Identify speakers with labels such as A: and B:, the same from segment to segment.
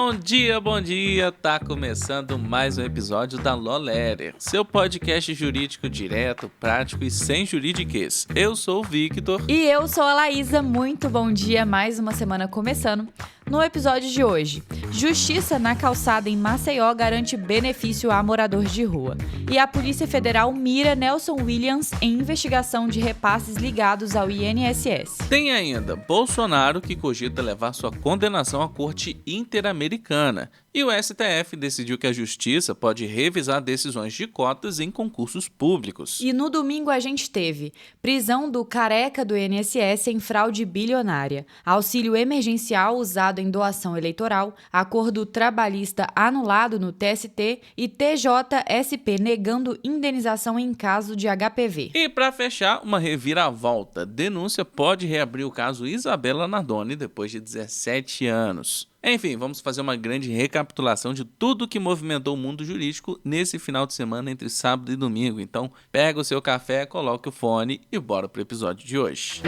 A: Bom dia! Tá começando mais um episódio da Law Letter, seu podcast jurídico direto, prático e sem juridiquês. Eu sou o Victor.
B: E eu sou a Laísa. Muito bom dia, mais uma semana começando. No episódio de hoje, Justiça na calçada em Maceió garante benefício a morador de rua. E a Polícia Federal mira Nelson Williams em investigação de repasses ligados ao INSS.
A: Tem ainda Bolsonaro, que cogita levar sua condenação à Corte Interamericana. E o STF decidiu que a Justiça pode revisar decisões de cotas em concursos públicos.
B: E no domingo a gente teve prisão do careca do INSS em fraude bilionária, auxílio emergencial usado em doação eleitoral, acordo trabalhista anulado no TST e TJSP negando indenização em caso de HPV.
A: E para fechar, uma reviravolta. Denúncia pode reabrir o caso Isabela Nardoni depois de 17 anos. Enfim, vamos fazer uma grande recapitulação de tudo que movimentou o mundo jurídico nesse final de semana entre sábado e domingo. Então, pega o seu café, coloque o fone e bora pro episódio de hoje.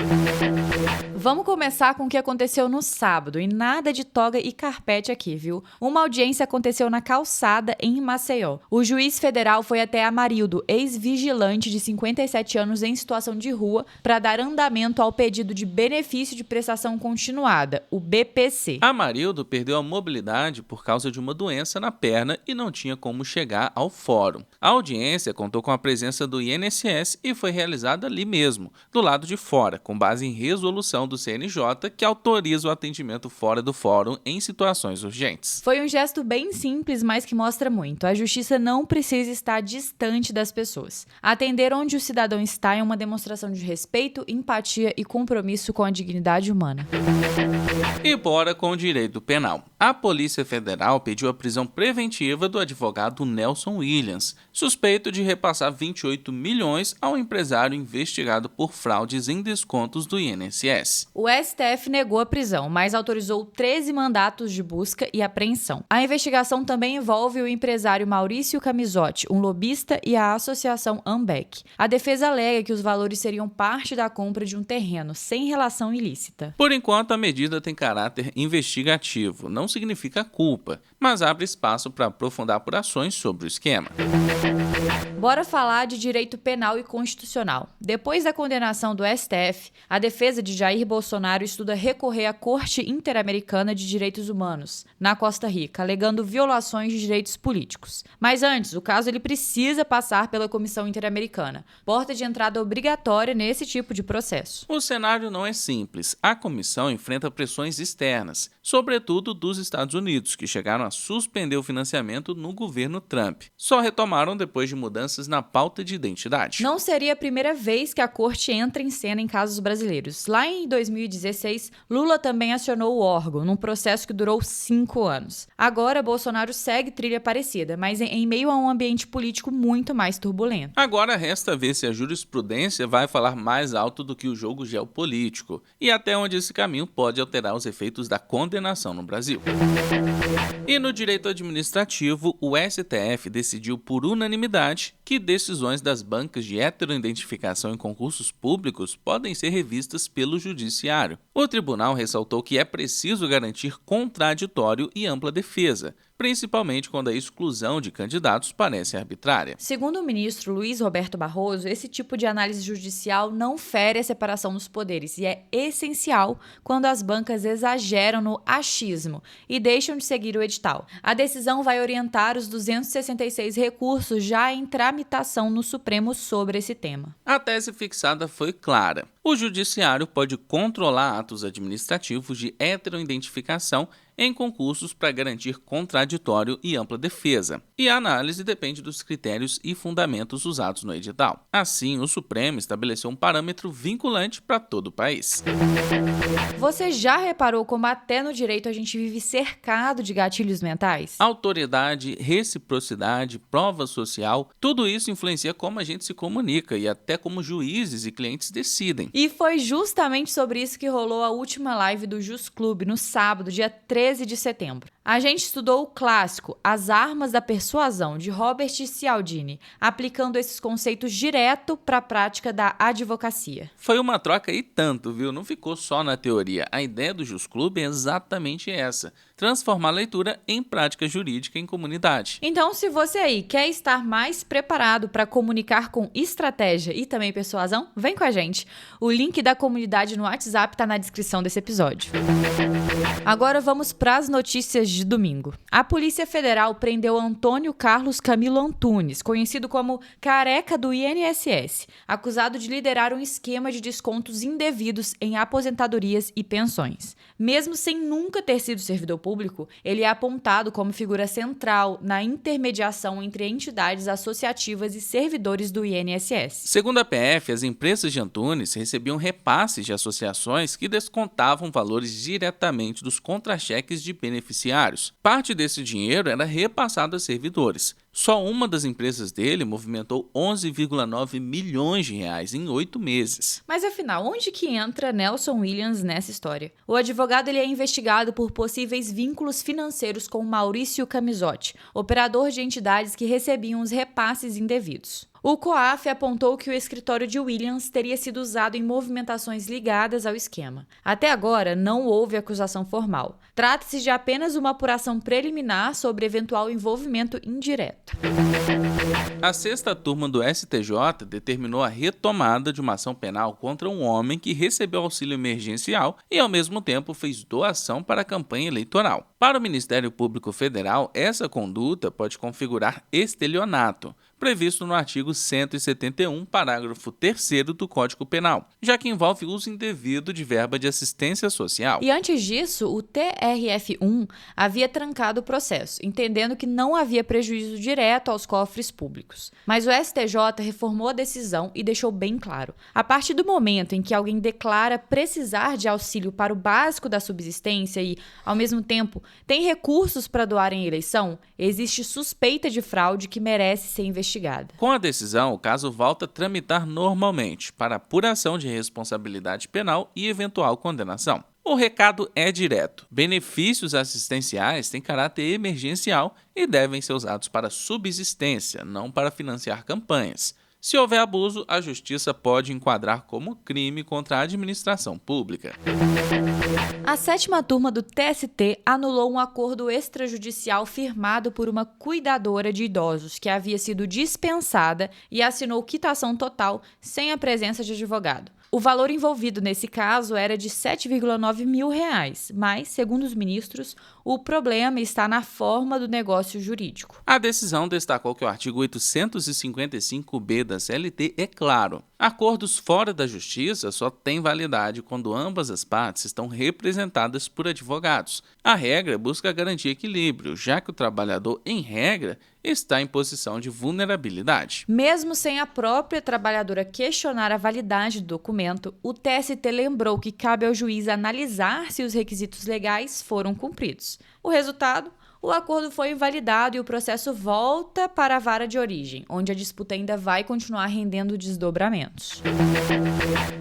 B: Vamos começar com o que aconteceu no sábado, e nada de toga e carpete aqui, viu? Uma audiência aconteceu na calçada em Maceió. O juiz federal foi até Amarildo, ex-vigilante de 57 anos em situação de rua, para dar andamento ao pedido de benefício de prestação continuada, o BPC.
A: Amarildo perdeu a mobilidade por causa de uma doença na perna e não tinha como chegar ao fórum. A audiência contou com a presença do INSS e foi realizada ali mesmo, do lado de fora, com base em resolução do CNJ que autoriza o atendimento fora do fórum em situações urgentes.
B: Foi um gesto bem simples, mas que mostra muito. A justiça não precisa estar distante das pessoas. Atender onde o cidadão está é uma demonstração de respeito, empatia e compromisso com a dignidade humana.
A: E bora com o direito penal. A Polícia Federal pediu a prisão preventiva do advogado Nelson Williams, suspeito de repassar 28 milhões ao empresário investigado por fraudes em descontos do INSS.
B: O STF negou a prisão, mas autorizou 13 mandatos de busca e apreensão. A investigação também envolve o empresário Maurício Camisotti, um lobista, e a associação Ambec. A defesa alega que os valores seriam parte da compra de um terreno sem relação ilícita.
A: Por enquanto, a medida tem caráter investigativo, não significa culpa, mas abre espaço para aprofundar apurações sobre o esquema.
B: Bora falar de direito penal e constitucional. Depois da condenação do STF, a defesa de Jair Bolsonaro estuda recorrer à Corte Interamericana de Direitos Humanos, na Costa Rica, alegando violações de direitos políticos. Mas antes, o caso ele precisa passar pela Comissão Interamericana, porta de entrada obrigatória nesse tipo de processo.
A: O cenário não é simples. A comissão enfrenta pressões externas, sobretudo dos Estados Unidos, que chegaram a suspender o financiamento no governo Trump. Só retomaram depois de mudanças na pauta de identidade.
B: Não seria a primeira vez que a corte entra em cena em casos brasileiros. Lá em 2016, Lula também acionou o órgão, num processo que durou 5 anos. Agora, Bolsonaro segue trilha parecida, mas em meio a um ambiente político muito mais turbulento.
A: Agora resta ver se a jurisprudência vai falar mais alto do que o jogo geopolítico e até onde esse caminho pode alterar os efeitos da condenação no Brasil. E no direito administrativo, o STF decidiu por unanimidade que decisões das bancas de heteroidentificação em concursos públicos podem ser revistas pelo Judiciário. O tribunal ressaltou que é preciso garantir contraditório e ampla defesa, principalmente quando a exclusão de candidatos parece arbitrária.
B: Segundo o ministro Luiz Roberto Barroso, esse tipo de análise judicial não fere a separação dos poderes e é essencial quando as bancas exageram no achismo e deixam de seguir o edital. A decisão vai orientar os 266 recursos já em tramitação no Supremo sobre esse tema.
A: A tese fixada foi clara. O Judiciário pode controlar atos administrativos de heteroidentificação em concursos para garantir contraditório e ampla defesa, e a análise depende dos critérios e fundamentos usados no edital. Assim, o Supremo estabeleceu um parâmetro vinculante para todo o país.
B: Você já reparou como até no direito a gente vive cercado de gatilhos mentais?
A: Autoridade, reciprocidade, prova social, tudo isso influencia como a gente se comunica e até como juízes e clientes decidem.
B: E foi justamente sobre isso que rolou rolou a última live do Jus Clube no sábado, dia 13 de setembro. A gente estudou o clássico As Armas da Persuasão, de Robert Cialdini, aplicando esses conceitos direto para a prática da advocacia.
A: Foi uma troca e tanto, viu? Não ficou só na teoria. A ideia do Jus Clube é exatamente essa: transformar a leitura em prática jurídica em comunidade.
B: Então, se você aí quer estar mais preparado para comunicar com estratégia e também persuasão, vem com a gente. O link da comunidade no WhatsApp está na descrição desse episódio. Agora vamos para as notícias de domingo. A Polícia Federal prendeu Antônio Carlos Camilo Antunes, conhecido como Careca do INSS, acusado de liderar um esquema de descontos indevidos em aposentadorias e pensões. Mesmo sem nunca ter sido servidor público, ele é apontado como figura central na intermediação entre entidades associativas e servidores do INSS.
A: Segundo a PF, as empresas de Antunes recebiam repasses de associações que descontavam valores diretamente dos contra-cheques de beneficiários. Parte desse dinheiro era repassado a servidores. Só uma das empresas dele movimentou 11,9 milhões de reais em 8 meses.
B: Mas afinal, onde que entra Nelson Williams nessa história? O advogado ele é investigado por possíveis vínculos financeiros com Maurício Camisotti, operador de entidades que recebiam os repasses indevidos. O COAF apontou que o escritório de Williams teria sido usado em movimentações ligadas ao esquema. Até agora, não houve acusação formal. Trata-se de apenas uma apuração preliminar sobre eventual envolvimento indireto.
A: A sexta turma do STJ determinou a retomada de uma ação penal contra um homem que recebeu auxílio emergencial e, ao mesmo tempo, fez doação para a campanha eleitoral. Para o Ministério Público Federal, essa conduta pode configurar estelionato, previsto no artigo 171, parágrafo 3º do Código Penal, já que envolve uso indevido de verba de assistência social.
B: E antes disso, o TRF1 havia trancado o processo, entendendo que não havia prejuízo direto aos cofres públicos. Mas o STJ reformou a decisão e deixou bem claro: a partir do momento em que alguém declara precisar de auxílio para o básico da subsistência e, ao mesmo tempo, tem recursos para doar em eleição, existe suspeita de fraude que merece ser investigada.
A: Com a decisão, o caso volta a tramitar normalmente para apuração de responsabilidade penal e eventual condenação. O recado é direto: benefícios assistenciais têm caráter emergencial e devem ser usados para subsistência, não para financiar campanhas. Se houver abuso, a Justiça pode enquadrar como crime contra a administração pública.
B: A sétima turma do TST anulou um acordo extrajudicial firmado por uma cuidadora de idosos que havia sido dispensada e assinou quitação total sem a presença de advogado. O valor envolvido nesse caso era de R$ 7,9 mil, mas, segundo os ministros, o problema está na forma do negócio jurídico.
A: A decisão destacou que o artigo 855b da CLT é claro: acordos fora da justiça só têm validade quando ambas as partes estão representadas por advogados. A regra busca garantir equilíbrio, já que o trabalhador, em regra, está em posição de vulnerabilidade.
B: Mesmo sem a própria trabalhadora questionar a validade do documento, o TST lembrou que cabe ao juiz analisar se os requisitos legais foram cumpridos. O resultado? O acordo foi invalidado e o processo volta para a vara de origem, onde a disputa ainda vai continuar rendendo desdobramentos.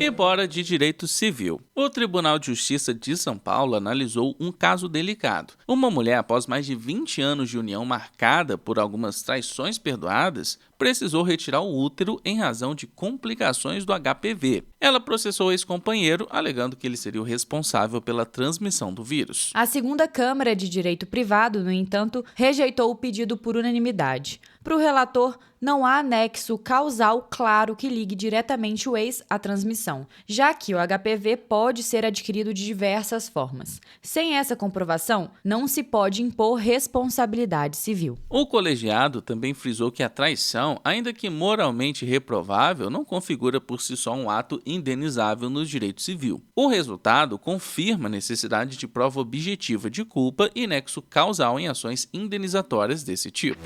A: E bora de direito civil. O Tribunal de Justiça de São Paulo analisou um caso delicado. Uma mulher, após mais de 20 anos de união marcada por algumas traições perdoadas, precisou retirar o útero em razão de complicações do HPV. Ela processou o ex-companheiro, alegando que ele seria o responsável pela transmissão do vírus.
B: A segunda Câmara de Direito Privado, no entanto, rejeitou o pedido por unanimidade. Para o relator, não há nexo causal claro que ligue diretamente o ex à transmissão, já que o HPV pode ser adquirido de diversas formas. Sem essa comprovação, não se pode impor responsabilidade civil.
A: O colegiado também frisou que a traição, ainda que moralmente reprovável, não configura por si só um ato indenizável no direito civil. O resultado confirma a necessidade de prova objetiva de culpa e nexo causal em ações indenizatórias desse tipo.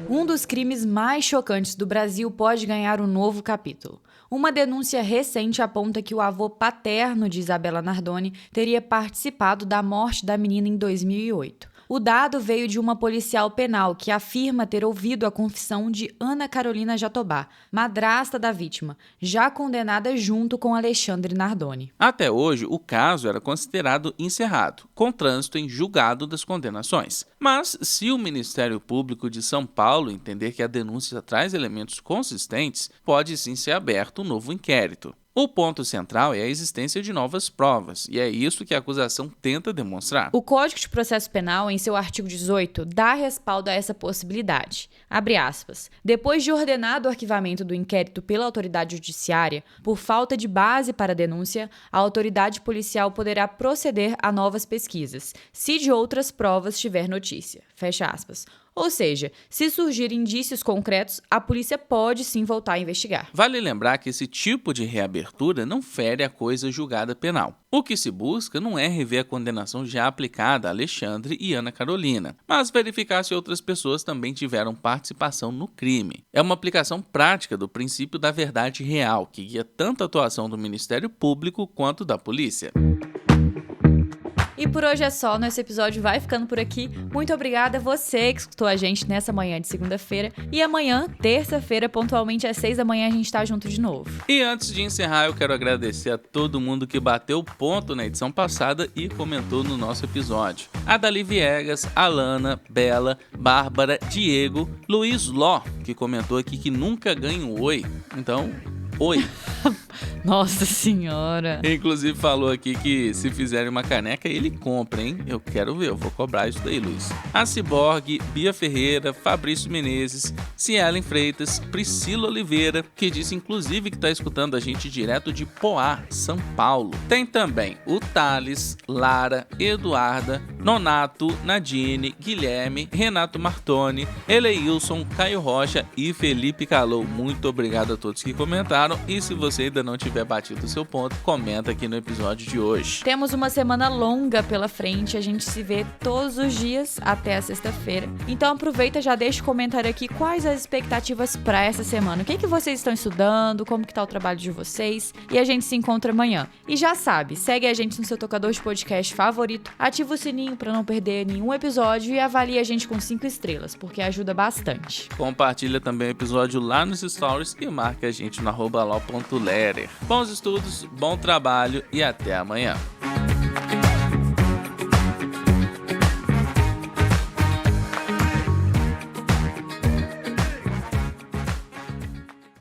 B: Um dos crimes mais chocantes do Brasil pode ganhar um novo capítulo. Uma denúncia recente aponta que o avô paterno de Isabela Nardoni teria participado da morte da menina em 2008. O dado veio de uma policial penal que afirma ter ouvido a confissão de Ana Carolina Jatobá, madrasta da vítima, já condenada junto com Alexandre Nardoni.
A: Até hoje, o caso era considerado encerrado, com trânsito em julgado das condenações. Mas, se o Ministério Público de São Paulo entender que a denúncia traz elementos consistentes, pode sim ser aberto um novo inquérito. O ponto central é a existência de novas provas, e é isso que a acusação tenta demonstrar.
B: O Código de Processo Penal, em seu artigo 18, dá respaldo a essa possibilidade. Abre aspas. Depois de ordenado o arquivamento do inquérito pela autoridade judiciária, por falta de base para a denúncia, a autoridade policial poderá proceder a novas pesquisas, se de outras provas tiver notícia. Fecha aspas. Ou seja, se surgirem indícios concretos, a polícia pode sim voltar a investigar.
A: Vale lembrar que esse tipo de reabertura não fere a coisa julgada penal. O que se busca não é rever a condenação já aplicada a Alexandre e Ana Carolina, mas verificar se outras pessoas também tiveram participação no crime. É uma aplicação prática do princípio da verdade real, que guia tanto a atuação do Ministério Público quanto da polícia.
B: E por hoje é só, nosso episódio vai ficando por aqui. Muito obrigada a você que escutou a gente nessa manhã de segunda-feira. E amanhã, terça-feira, pontualmente às 6 da manhã, a gente tá junto de novo.
A: E antes de encerrar, eu quero agradecer a todo mundo que bateu ponto na edição passada e comentou no nosso episódio. A Dali Viegas, Alana, Bela, Bárbara, Diego, Luiz Ló, que comentou aqui que nunca ganha um oi. Então, oi.
B: Nossa senhora.
A: Inclusive falou aqui que se fizerem uma caneca, ele compra, hein? Eu quero ver, eu vou cobrar isso daí, Luiz. A Ciborgue, Bia Ferreira, Fabrício Menezes, Cielen Freitas, Priscila Oliveira, que disse inclusive que tá escutando a gente direto de Poá, São Paulo. Tem também o Thales, Lara, Eduarda, Nonato, Nadine, Guilherme, Renato Martoni, Eleilson, Caio Rocha e Felipe Calou. Muito obrigado a todos que comentaram e se você ainda não tiver batido o seu ponto, comenta aqui no episódio de hoje.
B: Temos uma semana longa pela frente, a gente se vê todos os dias até a sexta-feira. Então aproveita, já deixa o comentário aqui quais as expectativas para essa semana. O que vocês estão estudando, como que tá o trabalho de vocês e a gente se encontra amanhã. E já sabe, segue a gente no seu tocador de podcast favorito, ativa o sininho para não perder nenhum episódio e avalie a gente com 5 estrelas, porque ajuda bastante.
A: Compartilha também o episódio lá nos stories e marca a gente no @lo.lerer. Bons estudos, bom trabalho e até amanhã.